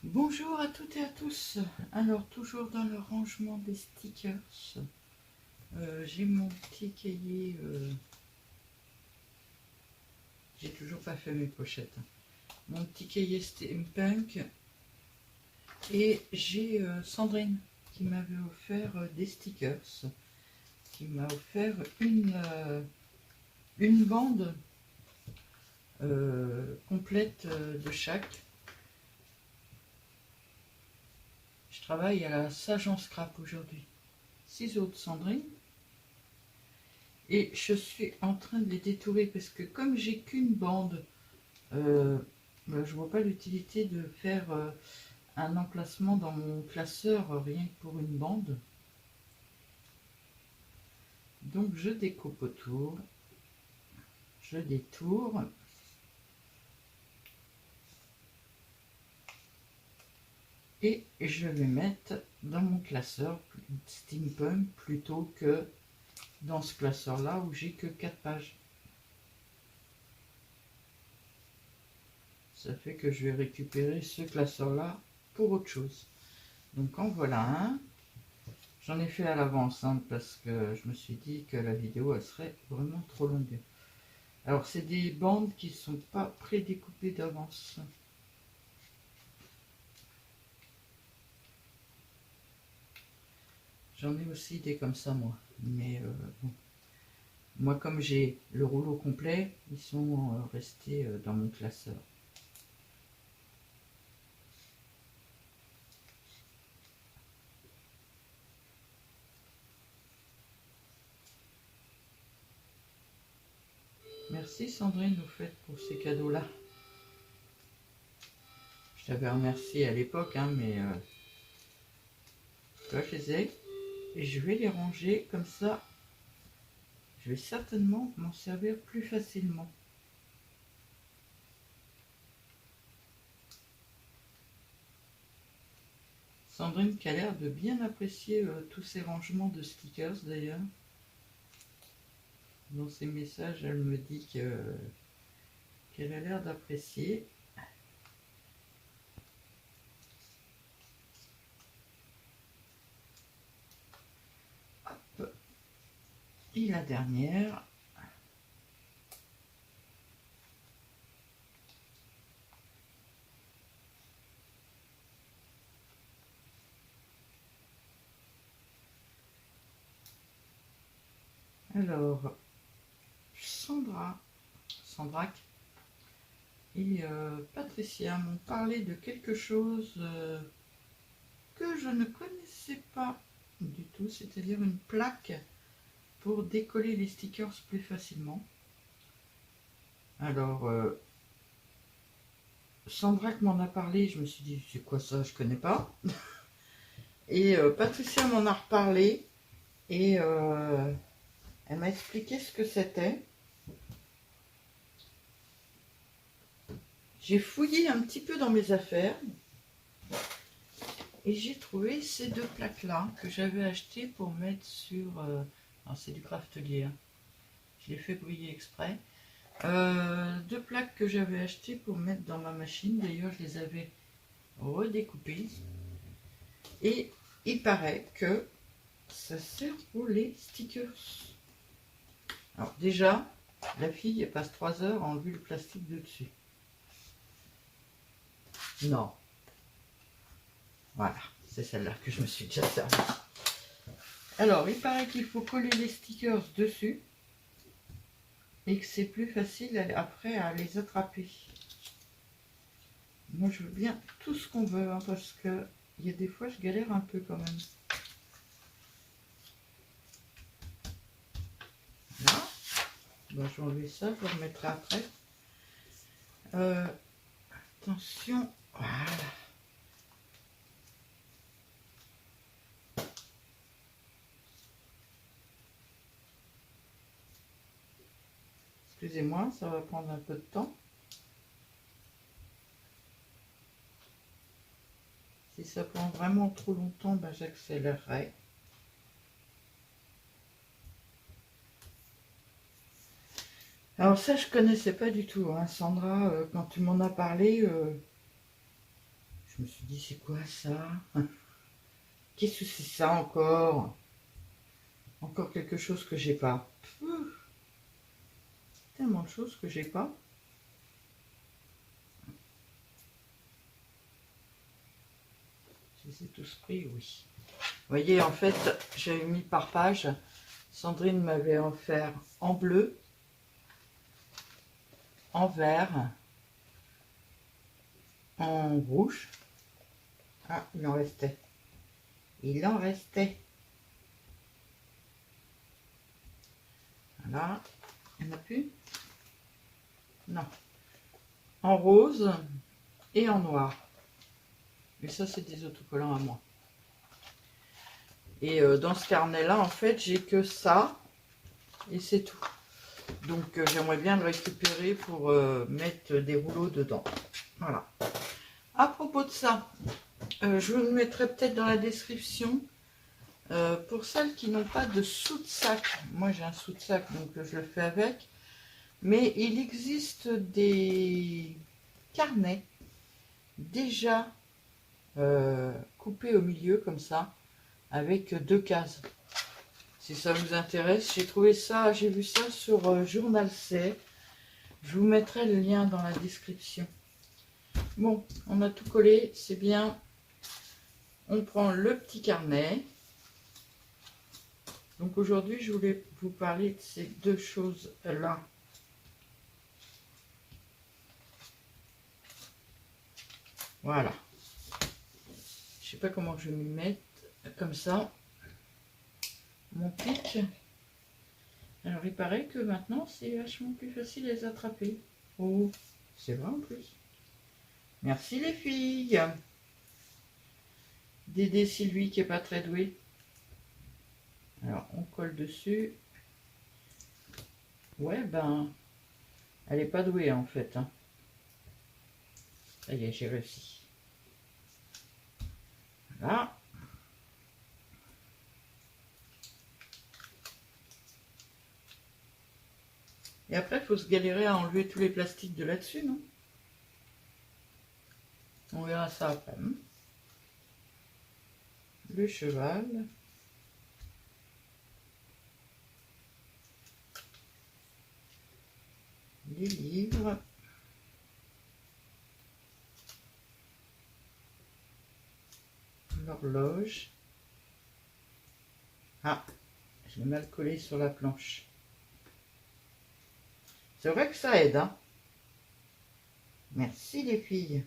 Bonjour à toutes et à tous. Alors, toujours dans le rangement des stickers, j'ai mon petit cahier. J'ai toujours pas fait mes pochettes. Mon petit cahier steampunk. Et j'ai Sandrine qui m'avait offert des stickers. Qui m'a offert une bande complète de chaque. Je travaille à la Sage en Scrap aujourd'hui. Ciseaux de Sandrine. Et je suis en train de les détourer parce que comme j'ai qu'une bande, je vois pas l'utilité de faire un emplacement dans mon classeur rien que pour une bande. Donc je découpe autour, je détourne. Et je vais mettre dans mon classeur steampunk plutôt que dans ce classeur là où j'ai que 4 pages. Ça fait que je vais récupérer ce classeur là pour autre chose. Donc en voilà un. J'en ai fait à l'avance parce que je me suis dit que la vidéo elle serait vraiment trop longue. Alors c'est des bandes qui ne sont pas prédécoupées d'avance. J'en ai aussi des comme ça moi. Mais bon. Moi comme j'ai le rouleau complet, ils sont restés dans mon classeur. Merci Sandrine au fait pour ces cadeaux-là. Je t'avais remercié à l'époque, mais toi je les ai et je vais les ranger comme ça. Je vais certainement m'en servir plus facilement. Sandrine qui a l'air de bien apprécier tous ces rangements de stickers d'ailleurs. Dans ses messages, elle me dit qu'elle a l'air d'apprécier. Hop. Et la dernière. Alors, Sandrac et Patricia m'ont parlé de quelque chose que je ne connaissais pas du tout, c'est-à-dire une plaque pour décoller les stickers plus facilement. Alors, Sandrac m'en a parlé, je me suis dit, c'est quoi ça, je connais pas. Et Patricia m'en a reparlé et elle m'a expliqué ce que c'était. J'ai fouillé un petit peu dans mes affaires et j'ai trouvé ces deux plaques-là que j'avais achetées pour mettre sur... alors c'est du Craftelier, hein. Je l'ai fait briller exprès. Deux plaques que j'avais achetées pour mettre dans ma machine. D'ailleurs, je les avais redécoupées. Et il paraît que ça sert pour les stickers. Alors déjà, la fille elle passe 3 heures à enlever le plastique de dessus. Non. Voilà, c'est celle-là que je me suis déjà servi. Alors, il paraît qu'il faut coller les stickers dessus et que c'est plus facile après à les attraper. Moi, je veux bien tout ce qu'on veut parce que il y a des fois, je galère un peu quand même. Là, bon, je vais enlever ça, je le remettrai après. Attention, voilà. Excusez-moi, ça va prendre un peu de temps. Si ça prend vraiment trop longtemps, ben, j'accélérerai. Alors ça, je connaissais pas du tout, hein. Sandra, quand tu m'en as parlé, Je me suis dit, c'est quoi ça? Qu'est-ce que c'est ça encore? Encore quelque chose que j'ai pas. Tellement de choses que j'ai pas. Je les ai tous pris, oui. Vous voyez, en fait, j'avais mis par page. Sandrine m'avait offert en bleu, en vert, en rouge. Ah, il en restait. Il en restait. Voilà. Il n'y en a plus? Non. En rose et en noir. Mais ça, c'est des autocollants à moi. Et dans ce carnet-là, en fait, j'ai que ça. Et c'est tout. Donc, j'aimerais bien le récupérer pour mettre des rouleaux dedans. Voilà. À propos de ça, je vous le mettrai peut-être dans la description. Pour celles qui n'ont pas de sous-de-sac, moi j'ai un sous-de-sac donc je le fais avec, mais il existe des carnets déjà coupés au milieu comme ça, avec 2 cases. Si ça vous intéresse, j'ai trouvé ça, j'ai vu ça sur Journal C. Je vous mettrai le lien dans la description. Bon, on a tout collé, c'est bien. On prend le petit carnet. Donc aujourd'hui, je voulais vous parler de ces deux choses-là. Voilà. Je sais pas comment je vais m'y mettre. Comme ça. Mon pic. Alors, il paraît que maintenant, c'est vachement plus facile à les attraper. Oh, c'est vrai en plus. Merci les filles. D'aider Sylvie qui est pas très douée. Alors, on colle dessus. Ouais, ben, elle est pas douée en fait. Hein. Ça y est, j'ai réussi. Voilà. Et après, il faut se galérer à enlever tous les plastiques de là-dessus, non? On verra ça après. Hein. Le cheval. Les livres. L'horloge. Ah, je l'ai mal collé sur la planche. C'est vrai que ça aide, hein. Merci les filles.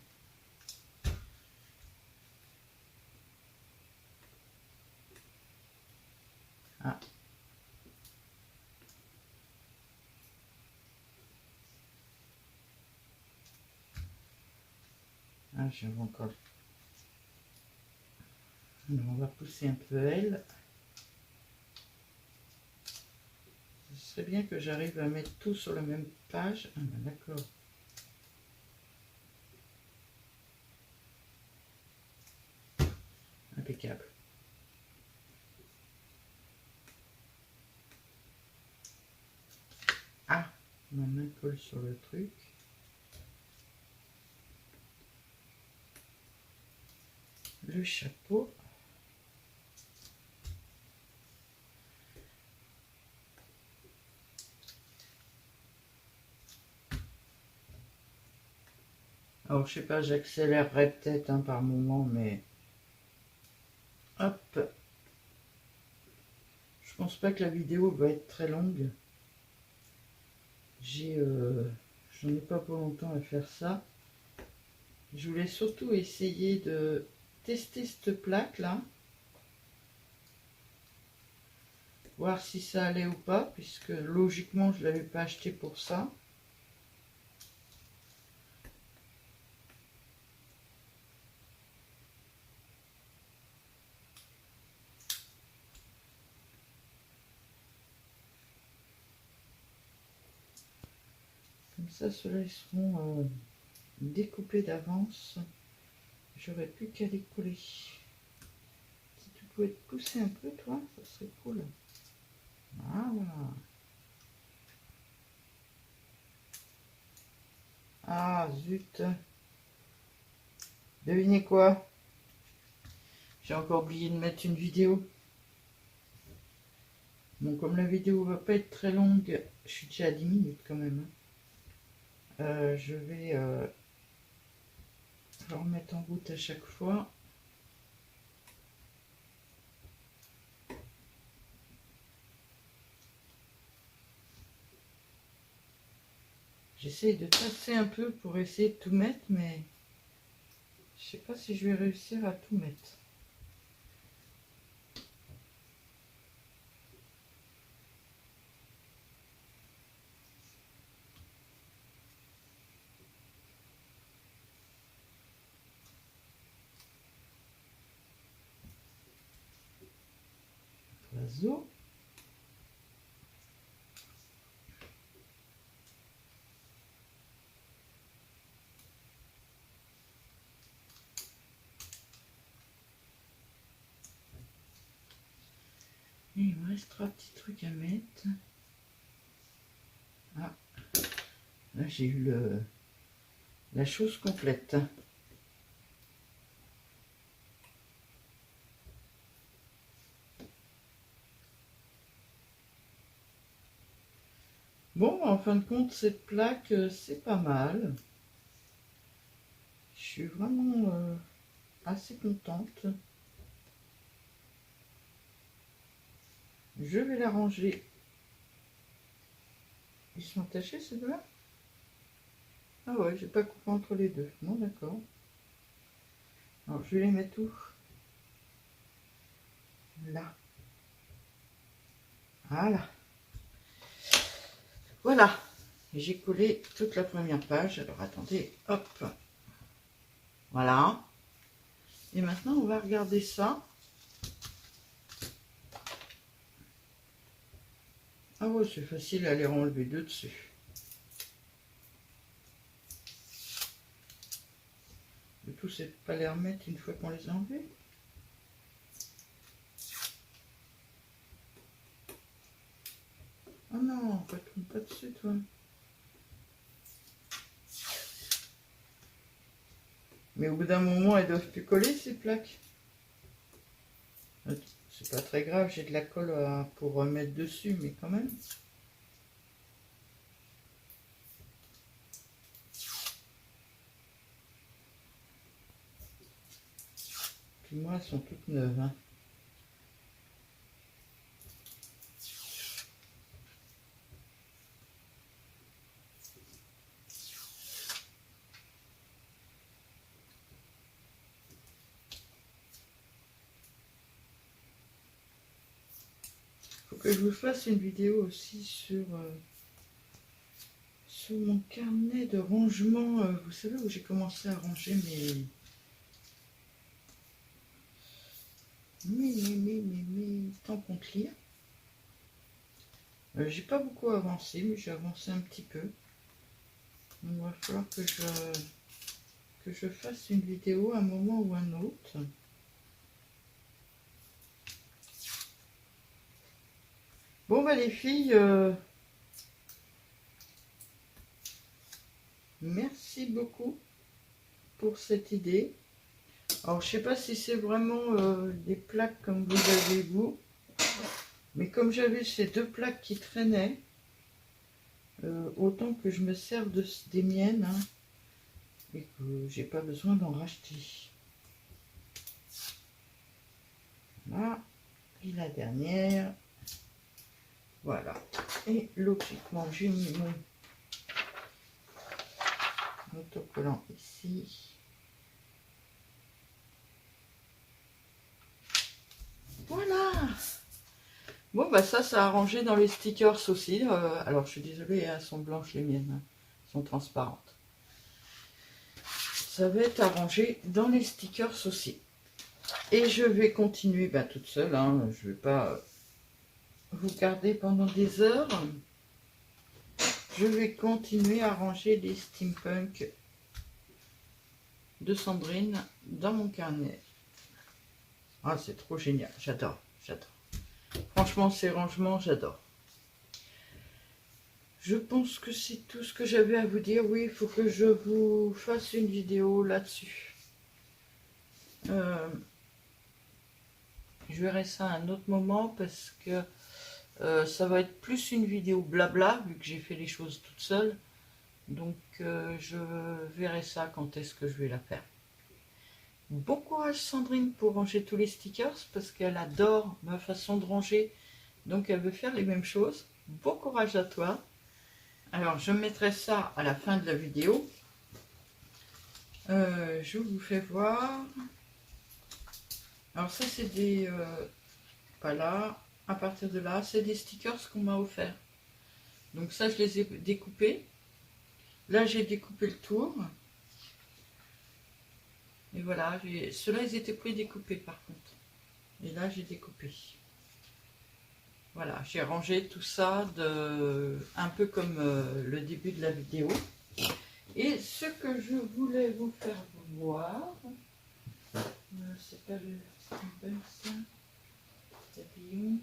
Ah. Ah, j'ai encore. Alors, on va pousser un peu elle. Ce serait bien que j'arrive à mettre tout sur la même page. Ah ben d'accord. Impeccable. Ah, ma main colle sur le truc. Le chapeau. Alors, je sais pas, j'accélérerai peut-être hein, par moment, mais... Hop. Je pense pas que la vidéo va être très longue. J'en ai pas pour longtemps à faire ça. Je voulais surtout essayer de tester cette plaque là. Voir si ça allait ou pas, puisque logiquement je ne l'avais pas acheté pour ça. Comme ça, ceux-là ils seront découpés d'avance. J'aurais plus qu'à les coller. Si tu pouvais te pousser un peu, toi, ça serait cool. Voilà. Ah, zut. Devinez quoi? J'ai encore oublié de mettre une vidéo. Bon, comme la vidéo va pas être très longue, je suis déjà à 10 minutes quand même. Je vais remettre en route à chaque fois. J'essaie de tasser un peu pour essayer de tout mettre, mais je sais pas si je vais réussir à tout mettre. Oiseau. Et il me reste 3 petits trucs à mettre. Ah, là j'ai eu la chose complète. Bon, en fin de compte, cette plaque, c'est pas mal. Je suis vraiment assez contente. Je vais la ranger. Ils sont attachés ces deux-là? Ah ouais, j'ai pas coupé entre les deux. Bon, d'accord. Alors, je vais les mettre où? Là. Voilà. Voilà. J'ai collé toute la première page. Alors, attendez. Hop. Voilà. Et maintenant, on va regarder ça. Ah ouais, c'est facile à les enlever deux dessus. Le tout, c'est de pas les remettre une fois qu'on les a enlevés. Oh non, retourne pas dessus, toi. Mais au bout d'un moment, elles doivent plus coller, ces plaques. C'est pas très grave, j'ai de la colle pour remettre dessus, mais quand même. Puis moi, elles sont toutes neuves. Hein. Faut que je vous fasse une vidéo aussi sur mon carnet de rangement. Vous savez où j'ai commencé à ranger mes tampons clear. J'ai pas beaucoup avancé, mais j'ai avancé un petit peu. Donc, il va falloir que je fasse une vidéo à un moment ou un autre. Bon bah les filles, merci beaucoup pour cette idée. Alors je sais pas si c'est vraiment des plaques comme vous avez vous, mais comme j'avais ces deux plaques qui traînaient, autant que je me sers des miennes hein, et que j'ai pas besoin d'en racheter. Là, et la dernière. Voilà. Et logiquement, j'ai mis mon autocollant ici. Voilà. Bon, bah ça a arrangé dans les stickers aussi. Alors, je suis désolée, elles sont blanches les miennes. Hein. Elles sont transparentes. Ça va être arrangé dans les stickers aussi. Et je vais continuer toute seule. Hein. Je ne vais pas vous garder pendant des heures. Je vais continuer à ranger les steampunk de Sandrine dans mon carnet. Ah, c'est trop génial. J'adore, j'adore. Franchement, ces rangements, j'adore. Je pense que c'est tout ce que j'avais à vous dire. Oui, il faut que je vous fasse une vidéo là-dessus. Je verrai ça à un autre moment parce que ça va être plus une vidéo blabla vu que j'ai fait les choses toute seule. Donc je verrai ça quand est-ce que je vais la faire. Bon courage Sandrine pour ranger tous les stickers parce qu'elle adore ma façon de ranger. Donc elle veut faire les mêmes choses. Bon courage à toi. Alors je mettrai ça à la fin de la vidéo. Je vous fais voir. Alors ça c'est des... pas là. À partir de là, c'est des stickers qu'on m'a offert. Donc ça je les ai découpés. Là j'ai découpé le tour. Et voilà, ceux-là ils étaient prédécoupés par contre. Et là j'ai découpé. Voilà, j'ai rangé tout ça un peu comme le début de la vidéo. Et ce que je voulais vous faire voir, c'est pas le ça, papillon.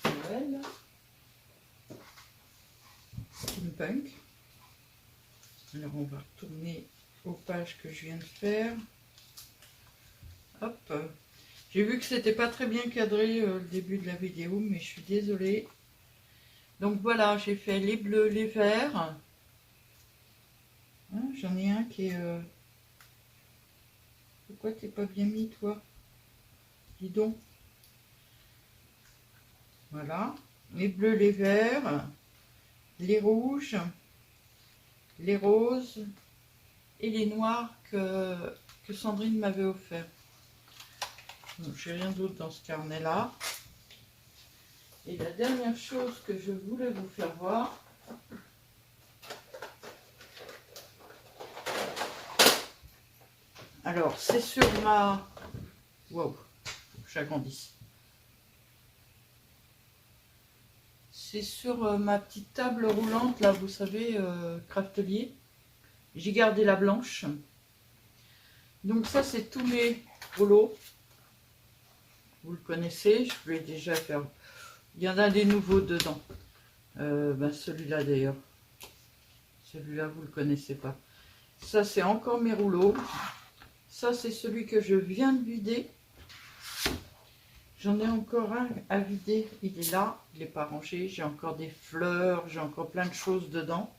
Noël. Steampunk. Alors on va retourner aux pages que je viens de faire. Hop. J'ai vu que c'était pas très bien cadré le début de la vidéo, mais je suis désolée. Donc voilà, j'ai fait les bleus, les verts. Hein, j'en ai un qui est... Pourquoi t'es pas bien mis, toi? Dis donc. Voilà. Les bleus, les verts, les rouges, les roses et les noirs que Sandrine m'avait offert. Donc, j'ai rien d'autre dans ce carnet-là. Et la dernière chose que je voulais vous faire voir, alors c'est sur ma... Wow, faut que j'agrandisse. C'est sur ma petite table roulante, là, vous savez, Craftelier. J'ai gardé la blanche. Donc ça, c'est tous mes rouleaux. Vous le connaissez, je vais déjà faire... Il y en a des nouveaux dedans. Celui-là d'ailleurs. Celui-là, vous ne le connaissez pas. Ça, c'est encore mes rouleaux. Ça, c'est celui que je viens de vider. J'en ai encore un à vider. Il est là. Il n'est pas rangé. J'ai encore des fleurs. J'ai encore plein de choses dedans.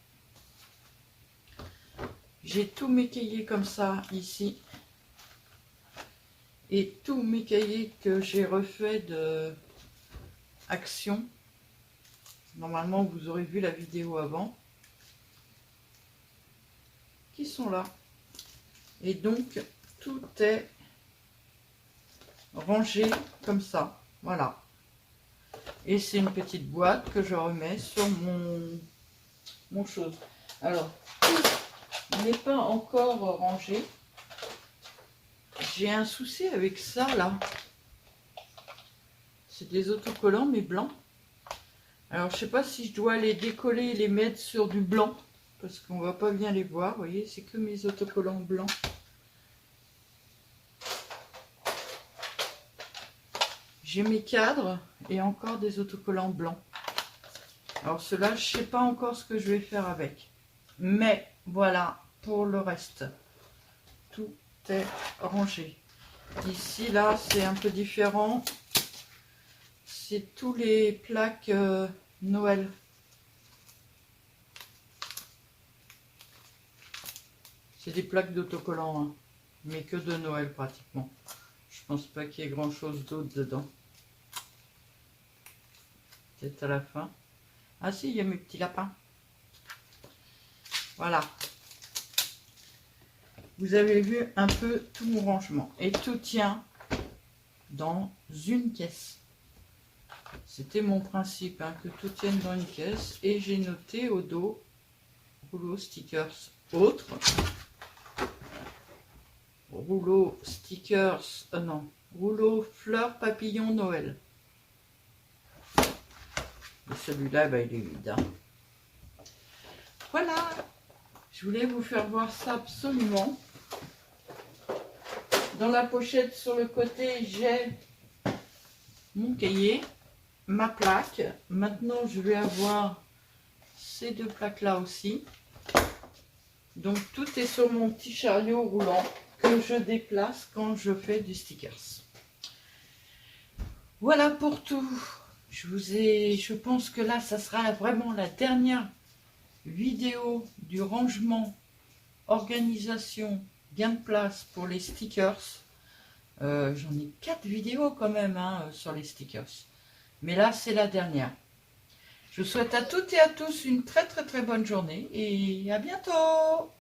J'ai tous mes cahiers comme ça, ici. Et tous mes cahiers que j'ai refait de Action. Normalement, vous aurez vu la vidéo avant. Qui sont là. Et donc, tout est rangé comme ça. Voilà. Et c'est une petite boîte que je remets sur mon chose. Alors, tout n'est pas encore rangé. J'ai un souci avec ça, là. C'est des autocollants, mais blancs. Alors, je sais pas si je dois les décoller et les mettre sur du blanc. Parce qu'on va pas bien les voir. Vous voyez, c'est que mes autocollants blancs. J'ai mes cadres et encore des autocollants blancs. Alors ceux-là, je ne sais pas encore ce que je vais faire avec. Mais voilà pour le reste. Tout est rangé. Ici, là, c'est un peu différent. C'est tous les plaques Noël. C'est des plaques d'autocollants, hein, mais que de Noël pratiquement. Je pense pas qu'il y ait grand chose d'autre dedans. Peut-être à la fin. Ah si, il y a mes petits lapins. Voilà. Vous avez vu un peu tout mon rangement. Et tout tient dans une caisse. C'était mon principe, hein, que tout tienne dans une caisse. Et j'ai noté au dos, rouleau stickers autres. Rouleau stickers, non, rouleau fleurs papillon Noël. Et celui-là, il est vide. Hein. Voilà, je voulais vous faire voir ça absolument. Dans la pochette sur le côté, j'ai mon cahier, ma plaque. Maintenant, je vais avoir ces deux plaques-là aussi. Donc tout est sur mon petit chariot roulant que je déplace quand je fais du stickers. Voilà pour tout. Je pense que là, ça sera vraiment la dernière vidéo du rangement, organisation, gain de place pour les stickers. J'en ai 4 vidéos quand même sur les stickers. Mais là, c'est la dernière. Je vous souhaite à toutes et à tous une très très très bonne journée et à bientôt!